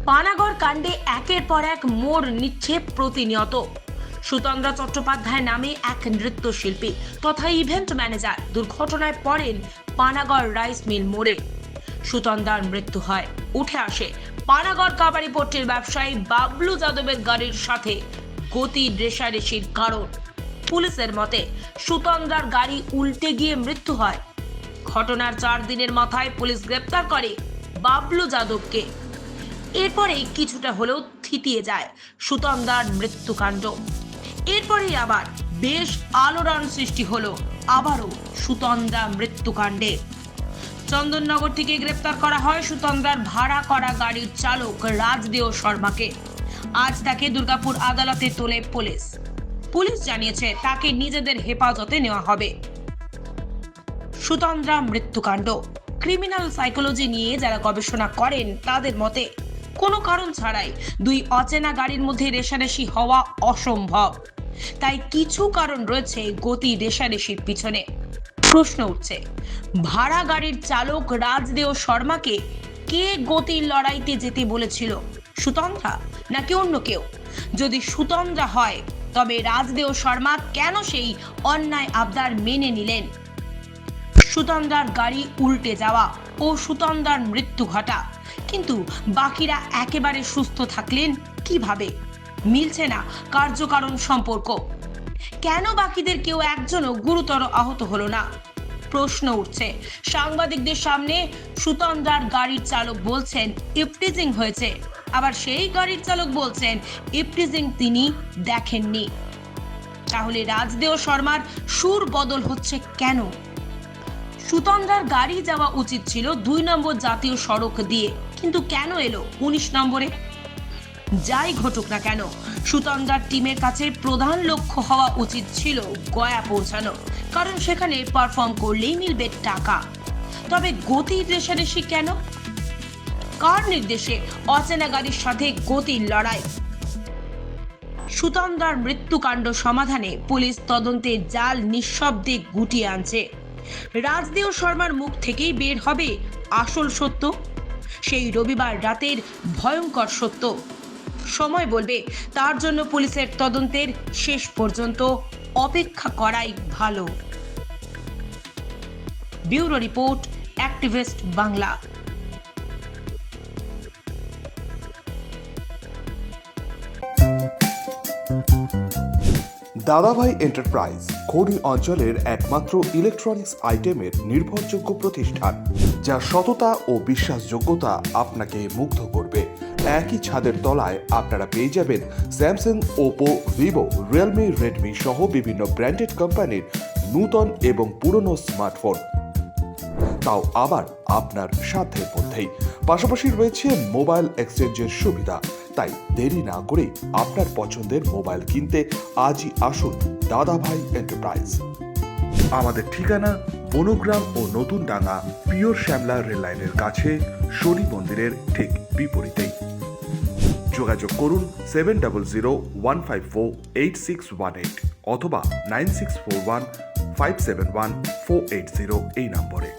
পানাগড় কাণ্ডে একের পর এক মোড় নিচ্ছে প্রতিনিয়ত। সুতন্দ্রা চট্টোপাধ্যায় নামে এক নৃত্যশিল্পী তথা ইভেন্ট ম্যানেজার দুর্ঘটনায় পড়েন পানাগড় রাইস মিল মোড়ে। সুতন্দ্রার মৃত্যু হয়। উঠে আসে পানাগড় কাবাডি পট্টির ব্যবসায়ী বাবলু যাদবের গাড়ির সাথে গতি রেষারেষির কারণ। পুলিশের মতে সুতন্দ্রার গাড়ি উল্টে গিয়ে মৃত্যু হয়। ঘটনার 4 দিনের মাথায় পুলিশ গ্রেপ্তার করে বাবলু যাদবকে। এরপরে কিছুটা হলেও থিতিয়ে যায় সুতন্দ্রার মৃত্যুকাণ্ড। এরপরেই আবার বেশ আলোড়ন সৃষ্টি হলো আবারও সুতন্দ্রা মৃত্যুকাণ্ডে। চন্দননগর থেকে গ্রেপ্তার করা হয় সুতন্দ্রার ভাড়া করা গাড়ির চালক রাজদেও শর্মাকে। আজ তাকে দুর্গাপুর আদালতে তোলে পুলিশ। পুলিশ জানিয়েছে তাকে নিজেদের হেফাজতে নেওয়া হবে। সুতন্দ্রা মৃত্যুকাণ্ড ক্রিমিনাল সাইকোলজি নিয়ে যারা গবেষণা করেন তাদের মতে কোনো কারণ ছাড়াই দুই অচেনা গাড়ির মধ্যে রেষারেষি হওয়া অসম্ভব। তাই কিছু কারণ রয়েছে গতি রেষারেষির পিছনে। প্রশ্ন উঠছে, ভাড়া গাড়ির চালক রাজদেও শর্মাকে কে গতির লড়াইতে যেতে বলেছিল? সুতন্দ্রা নাকি অন্য কেউ? যদি সুতন্দ্রা হয় তবে রাজদেও শর্মা কেন সেই অন্যায় আবদার মেনে নিলেন? সুতন্দ্রার গাড়ি উল্টে যাওয়া ও সুতন্দ্রার মৃত্যু ঘটা, কিন্তু বাকিরা একেবারে সুস্থ থাকলেন কিভাবে? মিলছে না কার্যকারণ সম্পর্ক। কেন বাকিদের কেউ একজনও গুরুতর আহত হলো না? প্রশ্ন উঠছে। সাংবাদিকদের সামনে সুতন্দ্রার গাড়ির চালক বলছেন ইফটিজিং হয়েছে, আবার সেই গাড়ির চালক বলছেন ইফটিজিং তিনি দেখেননি। তাহলে রাজদেও শর্মার সুর বদল হচ্ছে কেন? সুতন্দ্রার গাড়ি যাওয়া উচিত ছিল 2 নম্বর জাতীয় সড়ক দিয়ে, কিন্তু কেন এলো 19 নম্বরে? যাই ঘটুক না কেন, সুতন্দ্রার টিমের কাছে প্রধান লক্ষ্য হওয়া উচিত ছিল গয়া পৌঁছানো, কারণ সেখানে পারফর্ম করলেই মিলবে টাকা। তবে গতির রেষারেষি কেন? কার নির্দেশে অচেনা গাড়ির সাথে গতির লড়াই? সুতন্দ্রার মৃত্যুকাণ্ড সমাধানে পুলিশ তদন্তের জাল নিঃশব্দে গুটিয়ে আনছে। রাজদেও শর্মার মুখ থেকেই বের হবে আসল সত্য, সেই রবিবার রাতের ভয়ঙ্কর সত্য। সময় বলবে। তার জন্য পুলিশের তদন্তের শেষ পর্যন্ত অপেক্ষা করাই ভালো। Bureau report, activist Bangla. দাদাভাই এন্টারপ্রাইজ খনি অঞ্চলের একমাত্র ইলেকট্রনিক্স আইটেমের নির্ভরযোগ্য প্রতিষ্ঠান, যা সততা ও বিশ্বাসযোগ্যতা আপনাকে মুগ্ধ করবে। একই ছাদের তলায় আপনারা পেয়ে যাবেন Samsung, Oppo, Vivo, Realme, Redmi সহ বিভিন্ন ব্র্যান্ডেড কোম্পানির নূতন এবং পুরনো স্মার্টফোন, তাও আবার আপনার সাধ্যের মধ্যেই। পাশাপাশি রয়েছে মোবাইল এক্সচেঞ্জের সুবিধা। তাই দেরি না করে আপনার পছন্দের মোবাইল কিনতে আজই আসুন দাদাভাই এন্টারপ্রাইজ। আমাদের ঠিকানা বনগ্রাম ও নতুন ডাঙ্গা, পিওর শ্যামলা রেল লাইনের কাছে, শনি মন্দিরের ঠিক বিপরীতেই। যোগাযোগ করুন 7001548618 অথবা 9641571480 এই নম্বরে।